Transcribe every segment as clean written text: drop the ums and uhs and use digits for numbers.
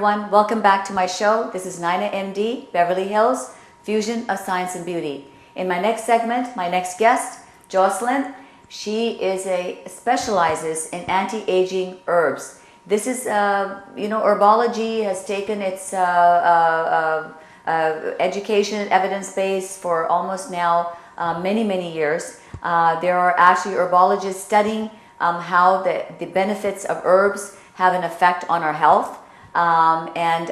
everyone. Welcome back to my show. This is NainaMD, Beverly Hills, Fusion of Science and Beauty. In my next segment, my next guest, Jocelyne, she specializes in anti-aging herbs. This is, herbology has taken its education and evidence base for almost now many years. There are actually herbologists studying how the benefits of herbs have an effect on our health and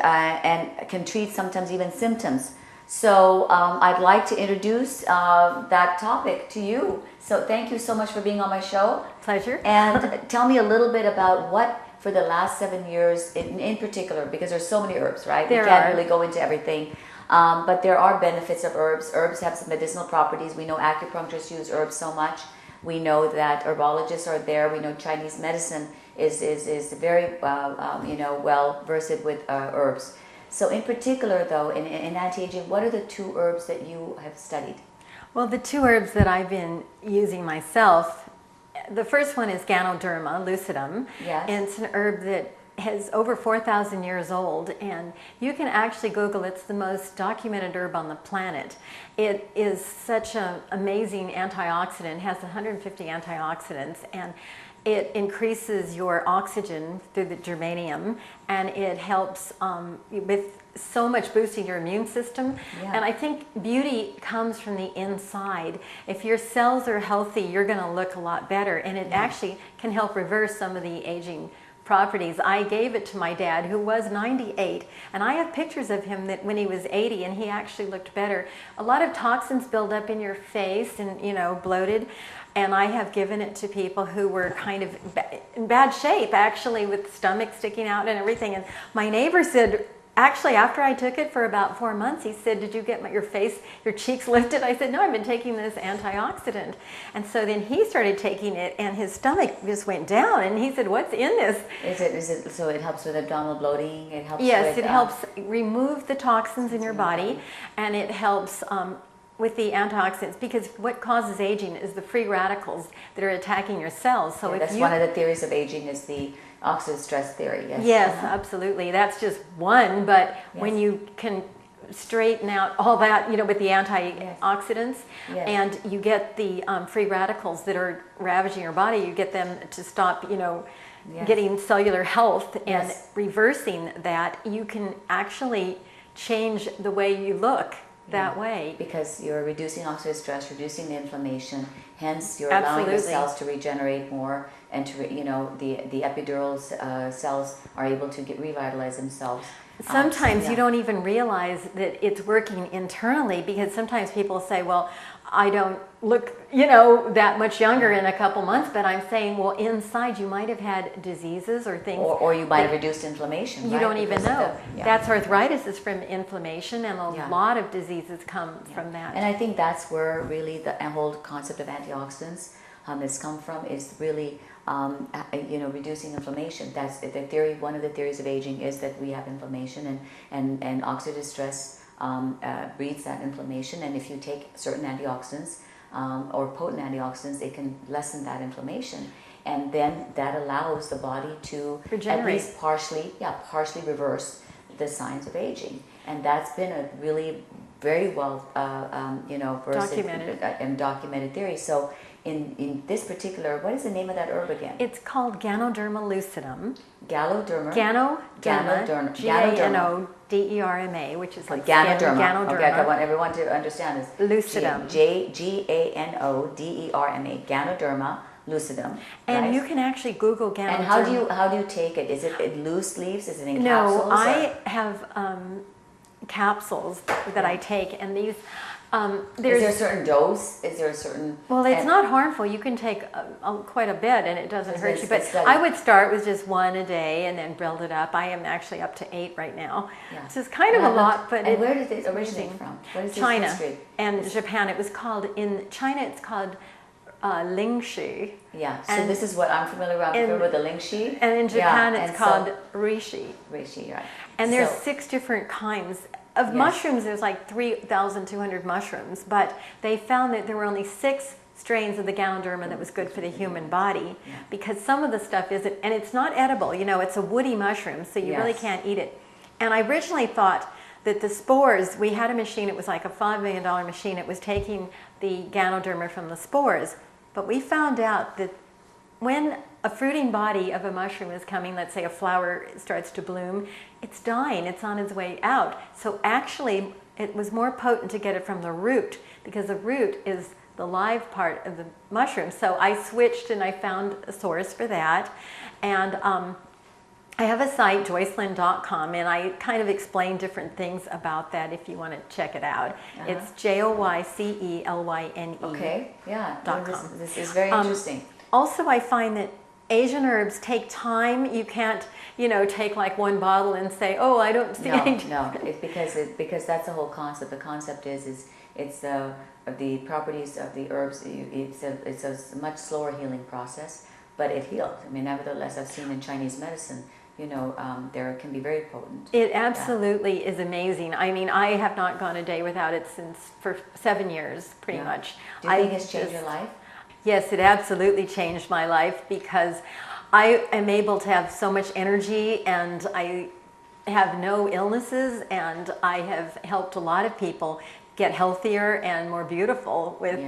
can treat sometimes even symptoms. So I'd like to introduce that topic to you. So thank you so much for being on my show. Pleasure. And tell me a little bit about what, for the last 7 years in particular, because there's so many herbs, right? We can't really go into everything. But there are benefits of herbs. Herbs have some medicinal properties. We know acupuncturists use herbs so much. We know that herbologists are there. We know Chinese medicine is very well versed with herbs. So in particular, though, in anti-aging, what are the 2 herbs that you have studied? Well, the 2 herbs that I've been using myself, the first one is Ganoderma lucidum. Yes. And it's an herb that is over 4,000 years old, and you can actually Google, it's the most documented herb on the planet. It is such an amazing antioxidant, it has 150 antioxidants, and it increases your oxygen through the germanium, and it helps with so much boosting your immune system. Yeah. And I think beauty comes from the inside. If your cells are healthy, you're going to look a lot better, and it actually can help reverse some of the aging properties. I gave it to my dad, who was 98, and I have pictures of him that when he was 80, and he actually looked better. A lot of toxins build up in your face and, bloated, and I have given it to people who were kind of in bad shape, actually, with stomach sticking out and everything. And my neighbor said, actually, after I took it for about 4 months, he said, "Did you get your cheeks lifted?" I said, "No, I've been taking this antioxidant." And so then he started taking it, and his stomach just went down. And he said, "What's in this?" Is it so it helps with abdominal bloating? It helps. Yes, with, it helps remove the toxins in your body, and it helps with the antioxidants, because what causes aging is the free radicals that are attacking your cells. So that's one of the theories of aging, is the oxidative stress theory. Yes. Yes, absolutely. That's just one, but when you can straighten out all that, with the antioxidants, and you get the free radicals that are ravaging your body, you get them to stop, getting cellular health and reversing that, you can actually change the way you look that way. Because you're reducing oxidative stress, reducing the inflammation, hence you're allowing the cells to regenerate more, and to the epidural cells are able to revitalize themselves. Sometimes you don't even realize that it's working internally, because sometimes people say, "Well, I don't look, that much younger in a couple months," but I'm saying, well, inside you might have had diseases or things. Or you might have reduced inflammation. You don't even know. That's arthritis is from inflammation, and a lot of diseases come from that. And I think that's where really the whole concept of antioxidants has come from, is really reducing inflammation. That's the theory. One of the theories of aging is that we have inflammation, and oxidative stress breeds that inflammation. And if you take certain antioxidants or potent antioxidants, it can lessen that inflammation, and then that allows the body to at least partially reverse the signs of aging. And that's been a really very well documented theory. So in this particular, what is the name of that herb again? It's called Ganoderma lucidum. Ganoderma. Ganoderma. Ganoderma, which is like Ganoderma. Okay, I want everyone to understand this. Lucidum. Ganoderma. Ganoderma lucidum. And you can actually Google Ganoderma. And how do you take it? Is it in loose leaves? Is it in capsules? No, I have capsules that I take, and these. Is there a certain dose? Is there a certain... Well, it's not harmful. You can take quite a bit, and it doesn't hurt you. But I would start with just 1 a day and then build it up. I am actually up to 8 right now. Yeah. So it's kind of a lot, but... And where did it originate from? What is China history? And Japan. It was called, in China, it's called lingshi. Yeah, so this is what I'm familiar with. I'm familiar with the lingshi. And in Japan, it's called reishi. Reishi, right. And there's 6 different kinds. Of mushrooms, there's like 3,200 mushrooms, but they found that there were only 6 strains of the Ganoderma that was good for the human body, because some of the stuff isn't, and it's not edible, it's a woody mushroom, so you really can't eat it. And I originally thought that the spores, we had a machine, it was like a $5 million machine, it was taking the Ganoderma from the spores. But we found out that when a fruiting body of a mushroom is coming, let's say a flower starts to bloom, it's dying, it's on its way out. So actually, it was more potent to get it from the root, because the root is the live part of the mushroom. So I switched and I found a source for that. And I have a site, Jocelyne.com, and I kind of explain different things about that if you want to check it out. It's JOYCELYNE. Okay, yeah. .com. This is very interesting. Also, I find that Asian herbs take time. You can't, take like one bottle and say, oh, I don't see any. No, it's because that's the whole concept. The concept is it's the properties of the herbs. It's a much slower healing process, but it heals. I mean, nevertheless, I've seen in Chinese medicine, there can be very potent. It absolutely is amazing. I mean, I have not gone a day without it for 7 years, pretty much. Do you think it's changed your life? Yes, it absolutely changed my life, because I am able to have so much energy, and I have no illnesses, and I have helped a lot of people get healthier and more beautiful with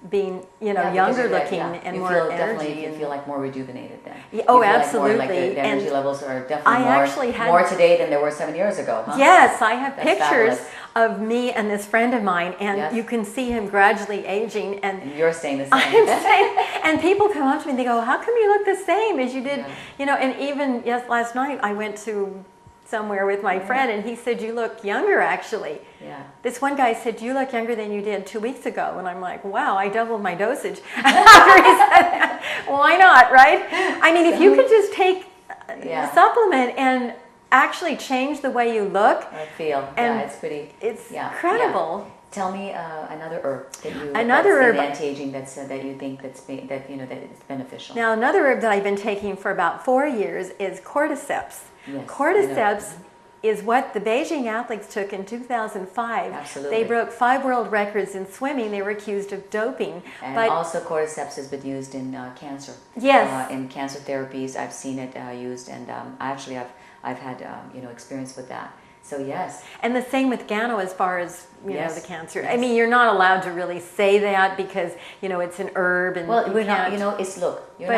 being, younger looking and more energy. Definitely, you feel like more rejuvenated then. Oh, absolutely. absolutely. The energy levels are definitely more today than there were 7 years ago. Huh? Yes, I have That's pictures fabulous. of me and this friend of mine, and you can see him gradually aging. And you're staying the same. I'm saying, and people come up to me and they go, how come you look the same as you did? And even last night I went to somewhere with my friend, and he said, you look younger, actually. Yeah. This one guy said, you look younger than you did 2 weeks ago. And I'm like, wow, I doubled my dosage. After he said that. Why not, right? I mean, if you could just take a supplement and actually change the way you look. I feel. And it's pretty. It's incredible. Yeah. Tell me another herb that you in anti-aging that you think that it's beneficial. Now, another herb that I've been taking for about 4 years is cordyceps. Yes, cordyceps is what the Beijing athletes took in 2005. Absolutely. They broke 5 world records in swimming. They were accused of doping. And also cordyceps has been used in cancer. Yes. In cancer therapies, I've seen it used, and actually I've had experience with that. So yes. And the same with Gano as far as the cancer. Yes. I mean, you're not allowed to really say that because it's an herb, and we're not. You're not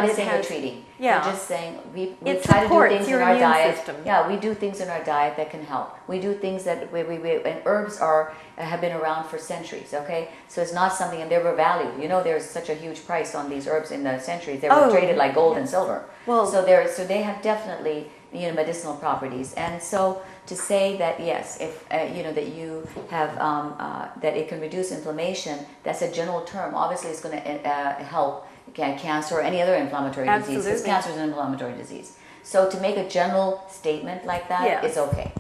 saying we're treating. Yeah. You're just saying we it try to do things your in our immune diet. System. Yeah, we do things in our diet that can help. We do things that and herbs have been around for centuries. Okay, so it's not something, and they were valued. There's such a huge price on these herbs in the centuries. They were traded like gold and silver. Well, so they have definitely medicinal properties, and so to say that yes, if that you have that it can reduce inflammation, that's a general term. Obviously, it's going to help cancer or any other inflammatory disease, because cancer is an inflammatory disease. So to make a general statement like that, it's okay.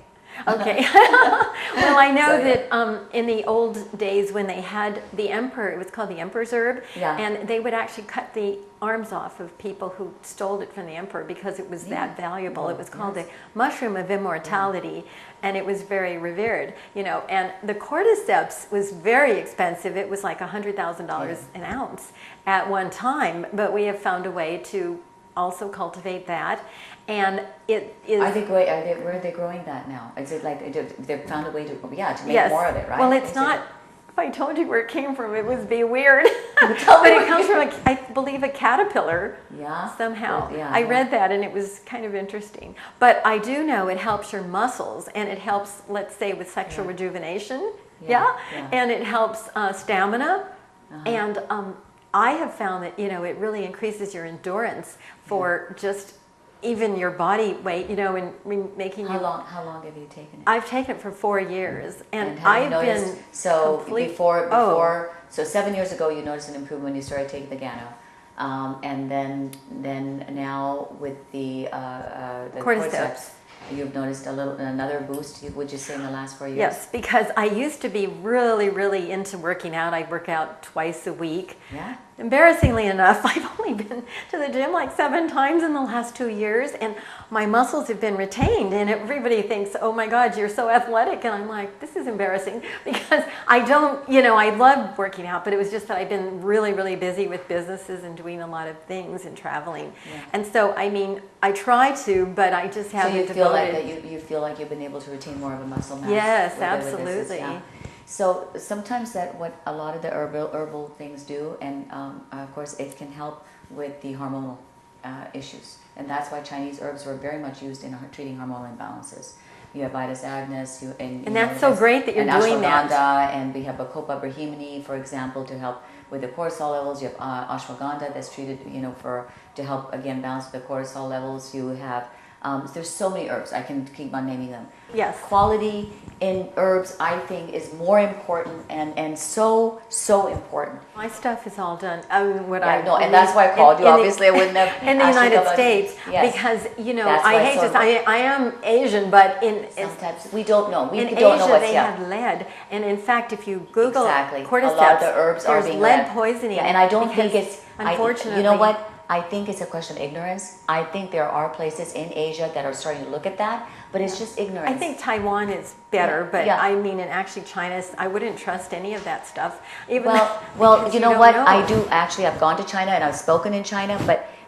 Okay. Well, I know that in the old days when they had the emperor, it was called the emperor's herb, and they would actually cut the arms off of people who stole it from the emperor because it was that valuable. It was called the mushroom of immortality, and it was very revered. And the cordyceps was very expensive. It was like $100,000 an ounce at one time, but we have found a way to also cultivate that. And it is. Where are they growing that now? Is it like they've found a way to make more of it, right? Well, it's not. If I told you where it came from, it would be weird. But it comes from, I believe, a caterpillar. Yeah. Somehow. I read that, and it was kind of interesting. But I do know it helps your muscles, and it helps, let's say, with sexual rejuvenation. And it helps stamina, and I have found that it really increases your endurance for just even your body weight, in making How long have you taken it? I've taken it for 4 years, and have I've you noticed, been so before so 7 years ago you noticed an improvement when you started taking the Gano, and then now with the cordyceps, you've noticed another boost. Would you say in the last 4 years? Yes, because I used to be really, really into working out. I'd work out twice a week. Yeah. Embarrassingly enough, I've only been to the gym like 7 times in the last 2 years, and my muscles have been retained, and everybody thinks, oh my God, you're so athletic, and I'm like, this is embarrassing, because I don't, you know, I love working out, but it was just that I've been really, really busy with businesses and doing a lot of things and traveling. Yeah. And so, I mean, I try to, but I just haven't So you feel like devoted. that you feel like you've been able to retain more of a muscle mass? Yes, with absolutely. yeah. So sometimes what a lot of the herbal things do, and of course it can help with the hormonal issues, and that's why Chinese herbs were very much used in treating hormonal imbalances. You have Vitis agnus, and that's so great that you're doing that. And we have Bacopa brahimini, for example, to help with the cortisol levels. You have ashwagandha that's treated, to help again balance the cortisol levels. You have there's so many herbs. I can keep on naming them. Yes. Quality in herbs, I think, is more important and so important. My stuff is all done. And that's why I called you. Obviously, I wouldn't have in the United States, yes. Because That's I hate to say I am Asian, but sometimes we don't know. We in don't Asia know what's they have lead, and in fact, if you Google cordyceps, a lot of the herbs are there's being lead poisoning. Yeah, and I don't think it's unfortunately. you know what? I think it's a question of ignorance. I think there are places in Asia that are starting to look at that, but it's just ignorance. I think Taiwan is better, Yeah, but yeah. I mean, and actually China, I wouldn't trust any of that stuff. Even Well, you know what? know. I do actually. I've gone to China and I've spoken in China,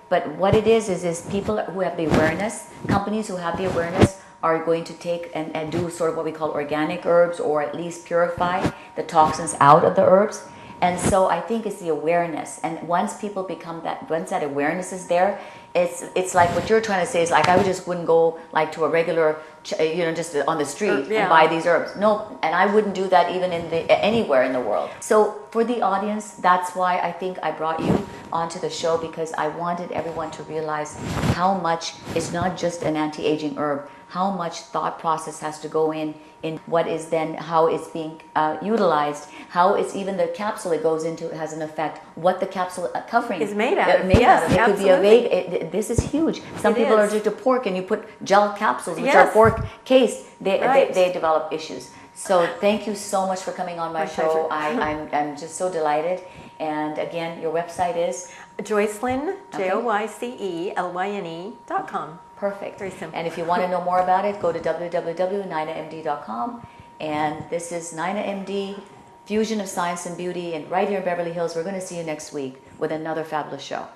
but what it is people who have the awareness, companies who have the awareness are going to take and do sort of what we call organic herbs, or at least purify the toxins out of the herbs. And so I think it's the awareness, and once people become that, once that awareness is there, it's like what you're trying to say is like I just wouldn't go like to a regular, just on the street and buy these herbs. No, and I wouldn't do that even anywhere in the world. So for the audience, that's why I think I brought you onto the show, because I wanted everyone to realize how much it's not just an anti-aging herb, how much thought process has to go in what is then, how it's being utilized, how it's even the capsule it goes into has an effect, what the capsule covering is made out of. Yes, it absolutely. could be this is huge. Some people are allergic to pork, and you put gel capsules which are pork cased, they develop issues. So thank you so much for coming on my show. I'm just so delighted. And again, your website is Jocelyne, JoyCelyne.com. Perfect. Very simple. And if you want to know more about it, go to www.NainaMD.com. And this is NainaMD, Fusion of Science and Beauty, and right here in Beverly Hills. We're going to see you next week with another fabulous show.